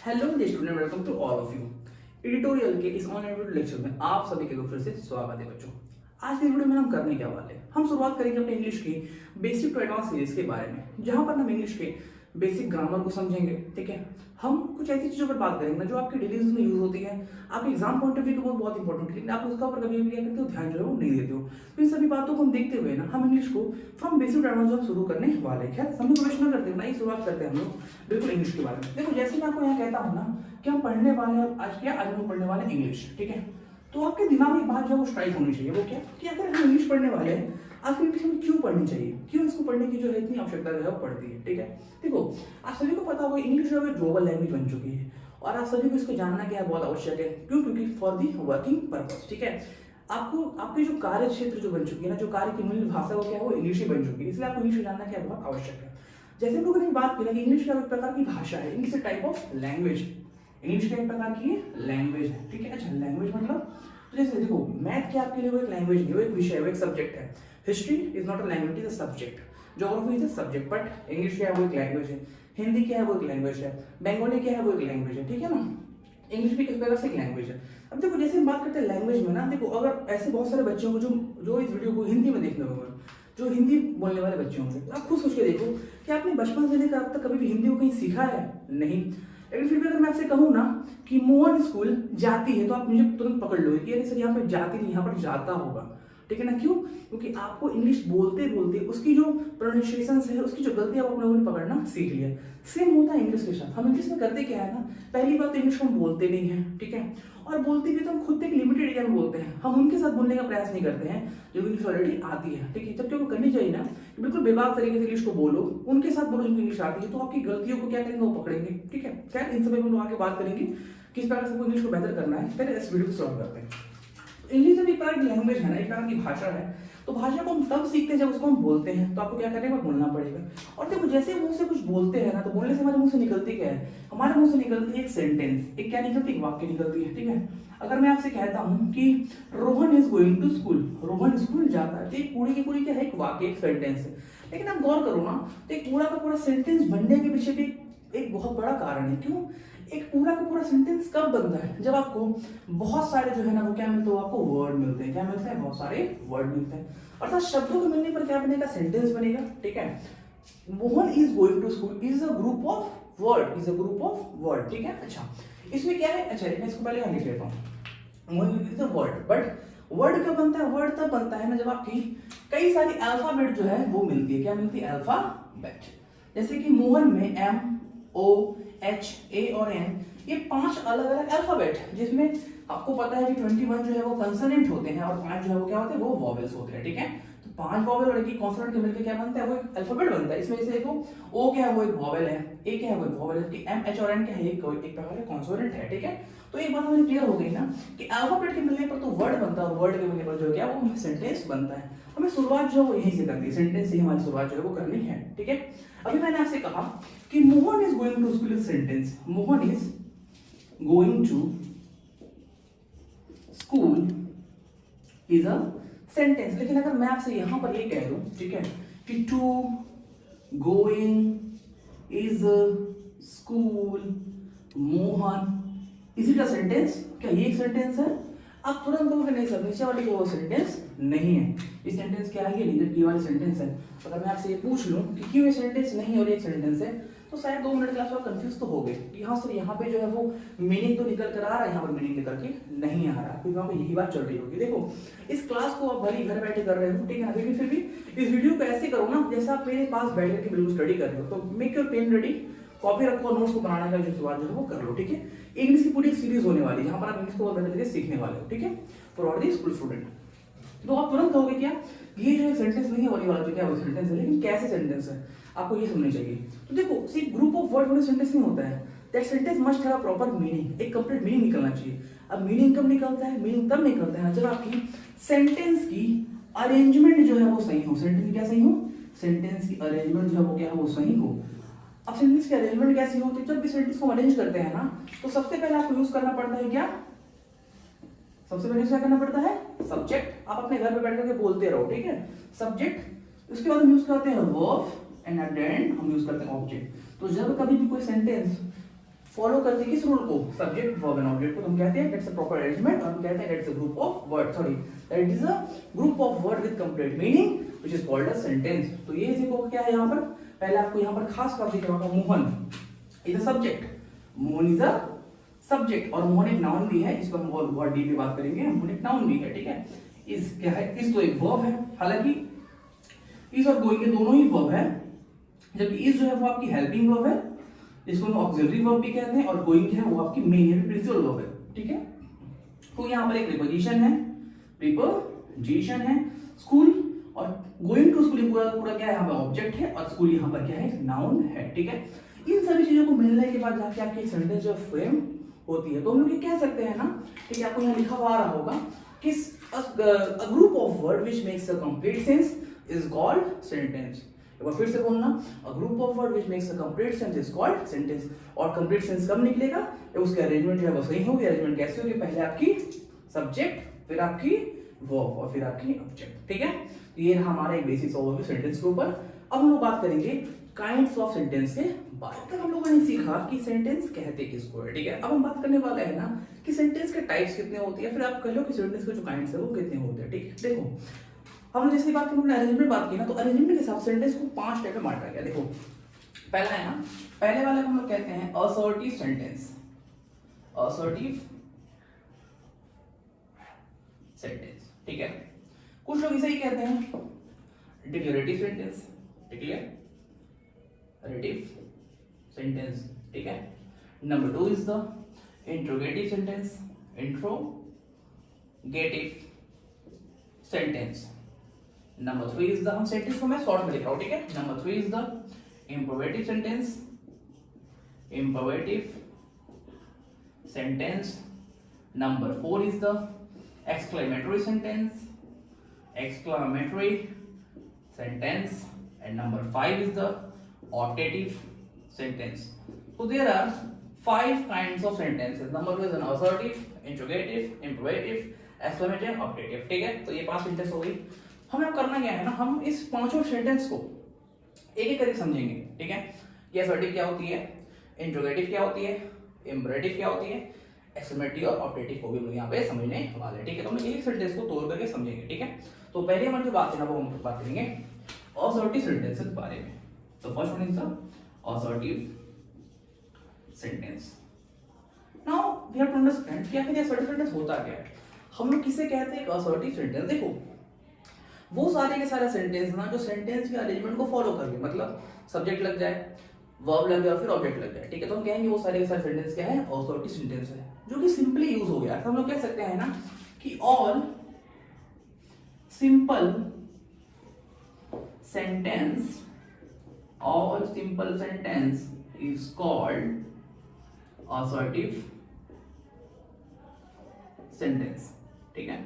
Hello student, welcome to all of you. Editorial के इस online video lecture में आप सभी के फिर से स्वागत है बच्चों। आज की वीडियो में हम करने क्या वाले हैं, हम शुरुआत करेंगे अपने इंग्लिश की बेसिक टू एडवांस सीरीज के बारे में, जहां पर हम इंग्लिश के बेसिक ग्रामर को समझेंगे। ठीक है, हम कुछ ऐसी चीजों पर बात करेंगे जो आपकी डेली यूज में यूज होती है, आपके एग्जाम पॉइंट ऑफ व्यू को बहुत इंपॉर्टेंट है, लेकिन आप उसका ऊपर कभी भी क्या करते हो, ध्यान जो है वो नहीं देते हो। तो इन सभी बातों को हम देखते हुए ना हम इंग्लिश को फ्रॉम बेसिक टू एडवांस शुरू करने वाले हैं। हम प्रवेश न करते ना, शुरुआत करते हैं हम लोग बिल्कुल इंग्लिश के बारे में। देखो, जैसे मैं आपको यहाँ कहता हूँ ना कि हम पढ़ने वाले हैं आज हम पढ़ने वाले इंग्लिश। ठीक है, तो आपके दिमाग में एक बात जो वो स्ट्राइक होनी चाहिए, वो क्या कि अगर हम इंग्लिश पढ़ने वाले हैं, आखिर इंग्लिश हमें क्यों पढ़नी चाहिए, क्यों इसको पढ़ने की जो है इतनी आवश्यकता जो है वो पड़ती है। ठीक है, देखो आप सभी को पता होगा इंग्लिश जो है ग्लोबल लैंग्वेज बन चुकी है और आप सभी को इसको जानना क्या है बहुत आवश्यक है। क्यों? क्योंकि फॉर दी वर्किंग पर्पस। ठीक है, आपको आपके जो कार्य क्षेत्र जो बन चुकी है ना, जो कार्य की मूल भाषा वो क्या है, वो इंग्लिश ही बन चुकी है, इसलिए आपको इंग्लिश जानना क्या बहुत आवश्यक है। जैसे हम लोगों ने बात की ना कि इंग्लिश क्या एक प्रकार की भाषा है, English type of language. English क्या एक प्रकार की लैंग्वेज है। ठीक है, अच्छा लैंग्वेज मतलब तो जैसे देखो मैथ क्या आपके लिए वो एक लैंग्वेज नहीं, वो एक विषय है, वो एक सब्जेक्ट है। History is not a language, is a subject. Geography is a subject, but English क्या है वो एक लैंग्वेज है। हिंदी क्या है वो एक लैंग्वेज है। बंगाली क्या है वो एक लैंग्वेज है। ठीक है ना, इंग्लिश भी किस प्रकार से एक लैंग्वेज है। अब देखो जैसे हम बात करते हैं लैंग्वेज में ना, देखो अगर ऐसे बहुत सारे बच्चों को जो इस वीडियो को हिंदी में देखने होंगे, जो हिंदी बोलने वाले बच्चे होंगे, आप खुद सोच के देखो कि आपने बचपन से लेकर अब तक कभी भी हिंदी को कहीं सीखा है? नहीं। लेकिन फिर भी अगर मैं आपसे कहूँ ना कि मोहन स्कूल जाती है, तो आप मुझे तुरंत पकड़ लो कि अरे सर यहाँ पर जाती नहीं, यहाँ पर जाता होगा। ठीक है ना, क्यों? क्योंकि आपको इंग्लिश बोलते बोलते उसकी जो प्रोनाउंसिएशन है, उसकी जो गलती आप अपने लोगों ने पकड़ना सीख लिया। सेम होता है इंग्लिश के साथ। हम इंग्लिश में करते क्या है ना, पहली बात तो इंग्लिश को हम बोलते नहीं है। ठीक है, और बोलते भी तो हम खुद एक लिमिटेड एरिया में बोलते हैं, हम उनके साथ बोलने का प्रयास नहीं करते हैं जो इंग्लिश ऑलरेडी आती है। ठीक है, जबकि वो करनी चाहिए ना, बिल्कुल बेबाक तरीके से इंग्लिश को बोलो, उनके साथ बोलो जिनको इंग्लिश आती है, तो आपकी गलतियों को क्या करेंगे वो पकड़ेंगे। ठीक है, क्या इन समय हम लोग आगे बात करेंगे किस प्रकार से इंग्लिश को बेहतर करना है। पहले इस वीडियो को सॉल्व करते हैं। इंग्लिश जब एक प्रकार की लैंग्वेज है ना, एक प्रकार की भाषा है, तो भाषा को हम तब सीखते हैं जब उसको हम बोलते हैं। तो आपको क्या करने का बोलना पड़ेगा। और देखो जैसे मुंह से कुछ बोलते हैं ना, तो बोलने से हमारे मुंह से निकलती क्या है, हमारे मुंह से निकलती है एक सेंटेंस, एक क्या निकलती है, एक वाक्य निकलती है। ठीक है, अगर मैं आपसे कहता हूं कि Rohan is going to school, Rohan school जाता है, तो एक पूरी की पूरी क्या है, एक वाक्य, एक सेंटेंस है। लेकिन आप गौर करो ना, तो एक पूरा का पूरा सेंटेंस बनने के पीछे भी एक बहुत बड़ा कारण है। क्यों? एक पूरा का पूरा सेंटेंस कब बनता है, जब आपको बहुत सारे जो है ना वो क्या मिलते हैं, आपको वर्ड मिलते हैं। क्या मिलते हैं? बहुत सारे वर्ड मिलते हैं, अर्थात शब्दों के मिलने पर क्या बनेगा, सेंटेंस बनेगा। ठीक है, Mohan is going to school is a group of word, is a group of word. ठीक है, अच्छा इसमें क्या है, अच्छा मैं इसको पहले यहाँ लिख लेता हूँ। Mohan is a word, but word कब बनता है, वर्ड तब बनता है ना जब आपकी कई सारी अल्फाबेट जो है वो मिलती है। क्या मिलती है? अल्फाबेट। जैसे कि मोहन में एम, ओ, एच, ए और एन, ये 5 अलग अलग अल्फाबेट, जिसमें आपको पता है कि 21 जो है वो कंसोनेंट होते हैं और 5 जो है वो क्या होते हैं, वो वॉवेल्स होते हैं। ठीक है, तो 5 वॉवेल और एक कॉन्सोनेंट के मिलकर क्या बनता है, वो एक अल्फाबेट बनता है। इसमें जैसे देखो ओ क्या है, वो एक वॉवेल है, ए क्या है, वो एक वॉवेल है, एम, एच और एन क्या है, एक प्रकार का कॉन्सोनेंट है। ठीक है, तो एक बात हमें क्लियर हो गई ना कि अल्फाबेट के मिलने पर तो वर्ड बनता है और वर्ड के मिलने पर जो क्या वो सेंटेंस बनता है। हमें शुरुआत जो है वो यहीं से करनी है, सेंटेंस से हमारी शुरुआत जो है वो करनी है। ठीक है, अभी मैंने आपसे कहा कि Mohan is going to school is sentence, Mohan is going to school is a sentence. लेकिन अगर मैं आपसे यहां पर ये कह दूं, ठीक है, कि to going is school Mohan, is it a sentence? क्या ये एक सेंटेंस है? आप तुरंत कहोगे नहीं सर, नीचे वाली वो सेंटेंस नहीं है। ये सेंटेंस क्या है, ये नेगेटिव वाली सेंटेंस है। अगर मैं आपसे ये पूछ लूं कि क्यों ये सेंटेंस नहीं और एक सेंटेंस है, तो शायद 2 मिनट क्लास में कंफ्यूज तो हो गए कि हाँ सर यहाँ पे जो है वो मीनिंग तो निकल कर आ रहा है, यहाँ पर मीनिंग निकल के नहीं आ रहा, क्योंकि वहाँ पे यही बात चल रही होगी। देखो इस क्लास को आप भले घर बैठे कर रहे हो, ठीक है, अभी फिर भी इस वीडियो को ऐसे करो ना जैसे आप मेरे पास बैठ करके बिल्कुल स्टडी कर रहे हो। तो make your pen ready, copy रखो और नोट्स को बनाने का जो शुरुआत जो है वो कर लो। ठीक है, इंग्लिश की पूरी सीरीज होने वाली है जहां पर आप इंग्लिश को बहुत बेहतर तरीके से सीखने वाले हो। ठीक है, for all the school student. तो आप तुरंत कहोगे क्या, ये जो सेंटेंस नहीं है वाला जो क्या वो सेंटेंस है, लेकिन कैसे सेंटेंस है, आपको ये समझना चाहिए। तो देखो सिर्फ ग्रुप ऑफ वर्ड वाला सेंटेंस नहीं होता है, that sentence must have a proper meaning, एक कंप्लीट मीनिंग निकलना चाहिए। अब मीनिंग कब निकलता है, मीनिंग तब निकलता है जब आपकी सेंटेंस की अरेंजमेंट जो है वो सही हो। सेंटेंस क्या सही हो, सेंटेंस की अरेंजमेंट जो है वो क्या है वो सही हो। अब सेंटेंस की अरेंजमेंट कैसी होती है, जब भी सेंटेंस को अरेंज करते हैं ना, तो सबसे पहले आपको यूज करना पड़ता है क्या, सबसे पहले क्या करना पड़ता है, सब्जेक्ट। आप अपने घर पे बैठ करके बोलते रहो, ठीक है, सब्जेक्ट। उसके बाद हम यूज करते हैं verb and at the end हम यूज करते हैं ऑब्जेक्ट। तो जब कभी भी कोई सेंटेंस फॉलो करती है किस रूल को, सब्जेक्ट वर्ब एंड ऑब्जेक्ट को तुम कहते हैं दैट्स अ प्रॉपर अरेंजमेंट, और हम कहते हैं that's a group of word, sorry that is a group of word with complete meaning which is called a sentence. तो ये देखो क्या है यहाँ पर, पहले आपको यहाँ पर खास बात दिख रहा होगा, Mohan is a subject, Mohan is a subject, और मोहन एक नाउन भी है, इसको हम बहुत डीपली बात करेंगे, मोहन एक नाउन भी है, ठीक है। इस क्या है, इस तो एक वर्ब है, हालांकि इस और गोइंग दोनों ही वर्ब है, जबकि इस जो है वो आपकी हेल्पिंग वर्ब है, जिसको हम ऑक्सिलरी वर्ब भी कहते हैं, और गोइंग है वो आपकी मेन या प्रिंसिपल वर्ब है, ठीक है। तो यहाँ पर एक प्रीपोजिशन है, प्रीपोजिशन है स्कूल, और गोइंग टू स्कूल पूरा पूरा क्या है यहाँ पर ऑब्जेक्ट है, और स्कूल यहाँ पर क्या है, नाउन है, ठीक है। इन सभी चीजों को मिलने के बाद जाके आपकी सेंटेंस जो फ्रेम होती है, तो हम लोग ये कह सकते हैं ना, ठीक है, आपको यहाँ लिखा हुआ आ रहा होगा कि a group of word which makes a complete sense is called sentence। एक बार फिर से बोलना, a group of word which makes a complete sense is called sentence। और complete sense कब निकलेगा, जब उसकी अरेंजमेंट जो है वो सही होगी। अरेंजमेंट कैसे होगी, पहले आपकी सब्जेक्ट, फिर आपकी वर्ब, और फिर आपकी ऑब्जेक्ट, ठीक है। तो ये हमारा एक बेसिक ओवरव्यू सेंटेंस के ऊपर। अब हम लोग बात करेंगे काइंड्स ऑफ सेंटेंस के बारे में। तक हम लोगों ने सीखा कि सेंटेंस कहते किसको है, ठीक है। अब हम बात करने वाले हैं ना कि सेंटेंस के टाइप्स कितने होती है, फिर आप कह लो कि सेंटेंस के जो काइंड्स है वो कितने होते हैं, ठीक है। देखो हमने जैसे बात की, अरेंजमेंट बात की ना, तो अरेंजमेंट के हिसाब से सेंटेंस को 5 टाइप में बांटा गया। देखो पहला है ना, पहले वाले को हम लोग कहते हैं असर्टिव सेंटेंस, असर्टिव सेंटेंस, ठीक है। कुछ लोग इसे ही कहते हैं डिक्लेरेटिव सेंटेंस, डिक्लेरेटिव सेंटेंस, ठीक है। Number 2 is the interrogative sentence, interrogative sentence. Number 3 is the, हम सेंटेंस को मैं शॉर्ट में लिख रहा हूं, ठीक है। Number 3 is the imperative sentence, imperative sentence. Number 4 is the exclamatory sentence, exclamatory sentence, and number 5 is the optative sentence. So there are 5 kinds of sentences. Number 1 is an assertive, interrogative, imperative, exclamative, optative, ठीक है। तो ये 5 sentence हो गई। हमें अब करना क्या है ना, हम इस पांचों सेंटेंस को एक एक करके समझेंगे, ठीक है। ये असर्टिव क्या होती है, इंट्रोगेटिव क्या होती है, इंपरेटिव क्या होती है, एक्सक्लेमेटिव और ऑपरेटिव को भी हम यहाँ पे समझने वाले हैं, ठीक है। तो हम एक सेंटेंस को तोड़ करके समझेंगे, ठीक है। तो पहले हमारी जो बात है ना वो हम बात करेंगे असर्टिव सेंटेंस के बारे में। तो first one is the assertive sentence. Now we have to understand कि आखिर असर्टिव सेंटेंस होता क्या है, हम लोग किसे कहते हैं एक असर्टिव सेंटेंस। देखो वो सारे के सारे सेंटेंस ना जो सेंटेंस के अरेंजमेंट को फॉलो करके, मतलब सब्जेक्ट लग जाए, वर्ब लग जाए, फिर ऑब्जेक्ट लग जाए, ठीक है। तो हम कहेंगे वो सारे के सारे सेंटेंस क्या है, असर्टिव सेंटेंस है, जो कि सिंपली यूज हो गया। तो हम लोग कह सकते हैं ना कि all simple sentence, all simple sentence is called assertive sentence, ठीक है।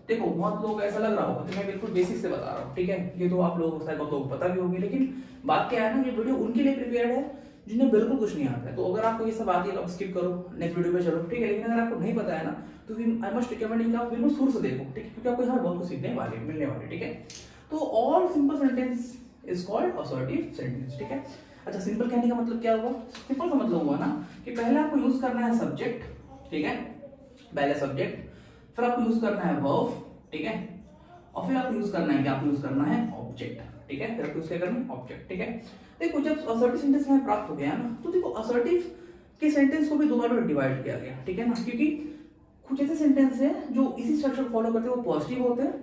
देखो बहुत लोग ऐसा लग रहा होगा कि मैं बिल्कुल बेसिक से बता रहा हूँ, ठीक है। ये तो आप लोग शायद लोग पता भी होगी, लेकिन बात क्या है ना, ये वीडियो उनके लिए प्रिपेयर्ड है जिन्हें बिल्कुल कुछ नहीं आता है। तो अगर आपको ये सब आती है तो आप स्किप करो, नेक्स्ट वीडियो पे चलो, ठीक है। लेकिन अगर आपको नहीं पता है ना तो आई मस्ट रिकमेंड कि आप बिल्कुल शुरू से देखो, ठीक है, क्योंकि आपको यहाँ बहुत कुछ सीखने वाले मिलने वाले, ठीक है। तो all simple sentence is called assertive sentence, ठीक है। अच्छा सिंपल कहने का मतलब क्या हुआ, सिंपल का मतलब हुआ ना कि पहले आपको यूज करना है सब्जेक्ट, ठीक है, पहले सब्जेक्ट, फिर आपको यूज करना है वर्ब, ठीक है, और फिर आपको यूज करना है क्या, आपको यूज करना है ऑब्जेक्ट, ठीक है। फिर आपको यूज क्या करना है ऑब्जेक्ट, ठीक है। देखो जब असर्टिव सेंटेंस हमें प्राप्त हो गया ना, तो देखो असर्टिव के सेंटेंस को भी दो बार में डिवाइड किया गया, ठीक है ना, क्योंकि कुछ ऐसे सेंटेंस है जो इसी स्ट्रक्चर फॉलो करते हैं, वो पॉजिटिव होते हैं,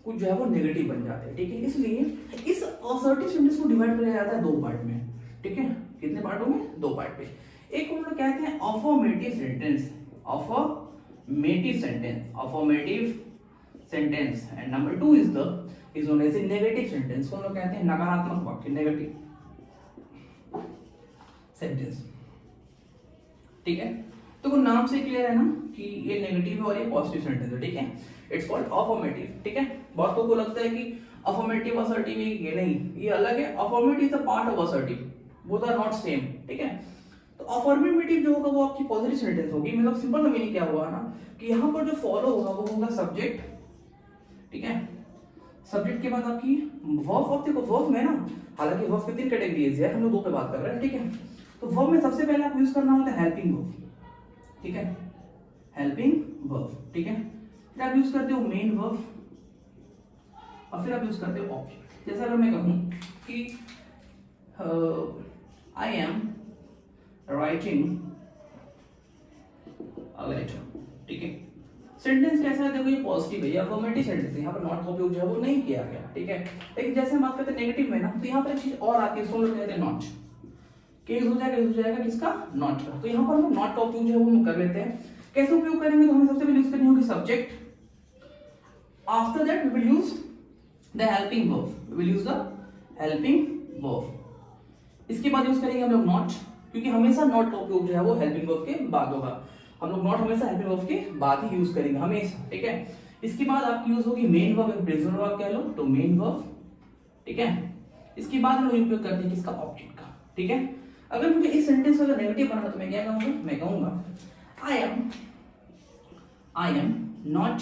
कुछ जो है वो नेगेटिव बन जाते हैं, ठीक है। इसलिए इस असर्टिव सेंटेंस को डिवाइड किया जाता है 2 पार्ट में, ठीक है। कितने पार्टों में, 2 पार्ट में। एक को हम लोग कहते हैं affirmative sentence, affirmative sentence, affirmative sentence, and number 2 is known as negative sentence, को हम लोग कहते हैं नकारात्मक वाक्य, नेगेटिव सेंटेंस, ठीक है। तो नाम से क्लियर है ना कि ये नेगेटिव है और ये पॉजिटिव सेंटेंस है, ठीक है। इट्स कॉल्ड अफर्मेटिव, ठीक है। बहुत लोगों को लगता है कि अफर्मेटिव असर्टिव ये नहीं, ये अलग है। Affirmative is a part of assertive, both are not same, ठीक है। तो अफर्मेटिव जो होगा वो आपकी पॉजिटिव सेंटेंस होगी। मतलब सिंपल मीनिंग क्या हुआ ना कि यहाँ पर जो फॉलो होगा वो होगा सब्जेक्ट, ठीक है। सब्जेक्ट के बाद आपकी वर्ब, देखो वर्ब में ना, हालांकि वर्ब की 3 कैटेगरीज है, हम लोग 2 पे बात कर रहे हैं, ठीक है। तो वर्ब में सबसे पहले आप यूज करना होता है हेल्पिंग वर्ब, ठीक है, हेल्पिंग वर्ब, ठीक है। फिर आप यूज करते हो मेन वर्ब और फिर आप यूज करते हो ऑब्जेक्ट। जैसे अगर मैं कहूं कि I am writing a letter, ठीक है। सेंटेंस कैसा है, देखो ये पॉजिटिव है, ये अफर्मेटिव सेंटेंस है, यहाँ पर नॉट का उपयोग जो है वो नहीं किया गया, ठीक है। लेकिन जैसे हम बात करते हैं नेगेटिव में ना, तो यहाँ पर एक चीज और आती है, उसको लोग कहते हैं नॉट। केस हो जाएगा किसका, नॉट का। तो यहाँ पर हम नॉट का उपयोग जो है वो हम कर लेते हैं। कैसे उपयोग करेंगे, तो हमें सबसे पहले यूज करनी होगी subject, after that we will use the helping verb, we will use the helping verb. इसके बाद यूज करेंगे हम लोग नॉट, क्योंकि हमेशा नॉट का उपयोग जो है वो हेल्पिंग वर्ब के बाद होगा। हम लोग नॉट हमेशा हेल्पिंग वर्ब के बाद ही यूज करेंगे हमेशा, ठीक है। इसके बाद आपकी यूज होगी मेन वर्ब या प्रेजेंट वर्ब कह लो तो मेन वर्ब, ठीक है। इसके बाद हम लोग उपयोग करते हैं किसका, ऑब्जेक्ट का, ठीक है। अगर मुझे इस सेंटेंस को अगर नेगेटिव बनाना तो मैं क्या कहूंगा, मैं कहूंगा I am not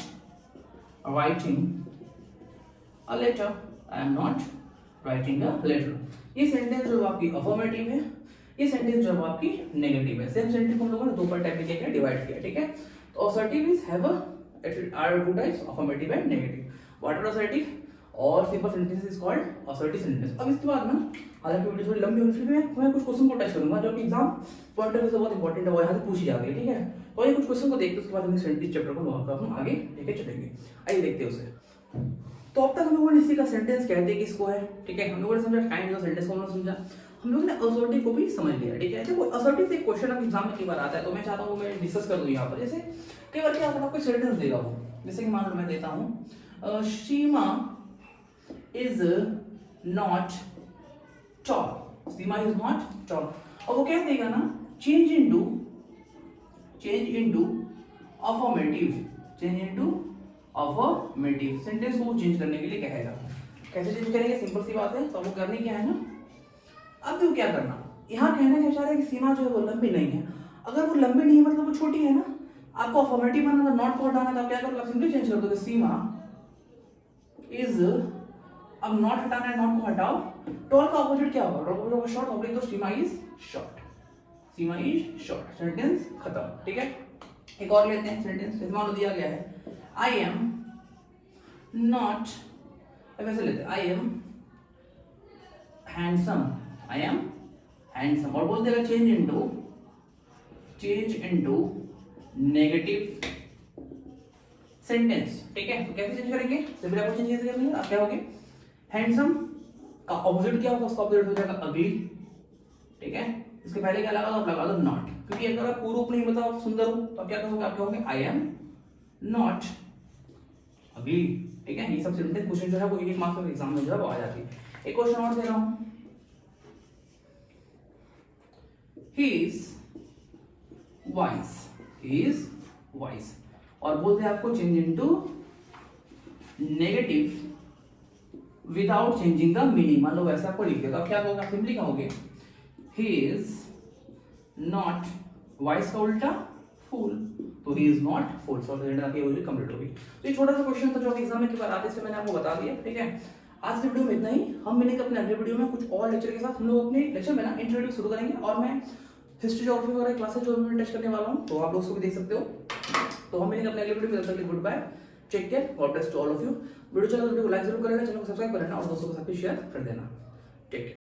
writing a letter, I am not writing a letter. ये सेंटेंस जो आपकी अफर्मेटिव है, ये सेंटेंस जो आपकी नेगेटिव है। सेम सेंटेंस हम लोगों ने दो पार्ट टाइप में क्या किया, डिवाइड किया, ठीक है। तो assertive is have are two types, affirmative and negative. What are assertive और simple sentence is called assertive sentence. अब इसके बाद ना, हालांकि वीडियो थोड़ी लंबी होगी, फिर मैं कुछ क्वेश्चन को टच करूंगा जो कि एग्जाम पॉइंट ऑफ व्यू से बहुत इंपॉर्टेंट है, वो यहाँ से पूछी जाती है, ठीक है। तो ये कुछ क्वेश्चन को देखते हैं, उसके बाद हम सेंटेंस चैप्टर को हम आगे लेके चलेंगे। आइए देखते हैं उसे। तो अब तक हम लोगों ने इसी का सेंटेंस कहते हैं किसको है, ठीक है। हम लोगों ने समझा काइंड ऑफ सेंटेंस को, हम लोग समझा, हम लोगों ने असर्टिव को भी समझ लिया, ठीक है। देखो असर्टिव से क्वेश्चन अब एग्जाम में कई बार आता है, तो मैं चाहता हूँ मैं डिस्कस कर दूं यहाँ पर। जैसे कई बार क्या होता है, आपको सेंटेंस देगा वो, जैसे कि मान लो मैं देता हूँ Seema is not tall, Seema is not tall. और वो क्या देगा ना, change into affirmative, change into affirmative. Sentence को चेंज करने के लिए कहेगा। कैसे चेंज करेंगे, सिंपल सी बात है। तो वो करनी क्या है ना, अब देखो क्या करना, यहाँ कहना क्या चाह रहा है कि सीमा जो है वो लंबी नहीं है। अगर वो लंबी नहीं है मतलब वो छोटी है ना, आपको अफर्मेटिव बनाना, नॉट को हटाना, तो आप क्या करोगे, सिंपली चेंज कर दोगे, सीमा इज, अब नॉट हटाना है, नॉट को हटाओ। टॉल का ऑपोजिट क्या होगा, टॉल होगा शॉर्ट, ऑब्लिक, तो Seema is short, Seema is short. Sentence खत्म, ठीक है। एक और लेते हैं सेंटेंस, मान लो दिया गया है आई एम नॉट, वैसे लेते हैं I am handsome, I am handsome. और बोल देगा चेंज इनटू नेगेटिव सेंटेंस, ठीक है। तो कैसे चेंज करेंगे, सिंपली आपको चेंज कैसे करेंगे, आप क्या होगे, हैंडसम का ऑपोजिट क्या होगा, उसका ऑपोजिट हो जाएगा अगली, ठीक है। इसके पहले क्या लगा दो, आप लगा दो नॉट, क्योंकि अगर आप पूर्व नहीं मतलब आप सुंदर हो तो आप क्या करोगे, आप क्या होंगे, आई एम नॉट अगली, ठीक है। ये सब सेंटेंस क्वेश्चन जो है वो एक मार्क्स के एग्जाम में जो है वो आ जाती है। एक क्वेश्चन और दे रहा हूं, he is wise, और बोलते हैं आपको change into negative without changing the meaning. मान लो वैसे आपको लिख दिया, तो आप क्या कहोगे, आप सिंपली कहोगे he is not wise का उल्टा फूल, तो he is not fool। Solve आपकी हो गई, कंप्लीट होगी। तो ये छोटा सा क्वेश्चन था जो एग्जाम में के बाद आते से मैंने आपको बता दिया, ठीक है। आज के वीडियो में इतना ही। हम मिलेंगे अपने अगले वीडियो में कुछ और लेक्चर के साथ। हम लोग अपने लेक्चर में ना इंट्रोड्यूस शुरू करेंगे, और मैं हिस्ट्री ज्योग्राफी वगैरह क्लासेस जो मैं टच करने वाला हूँ, तो आप लोग उसको भी देख सकते हो। तो हम मिलेंगे अपने अगले वीडियो में, तब तक good bye, take care, God bless to all of you. Video चला तो वीडियो को लाइक जरूर कर लेना, चैनल को सब्सक्राइब कर लेना और दोस्तों के साथ भी शेयर कर देना। Take care.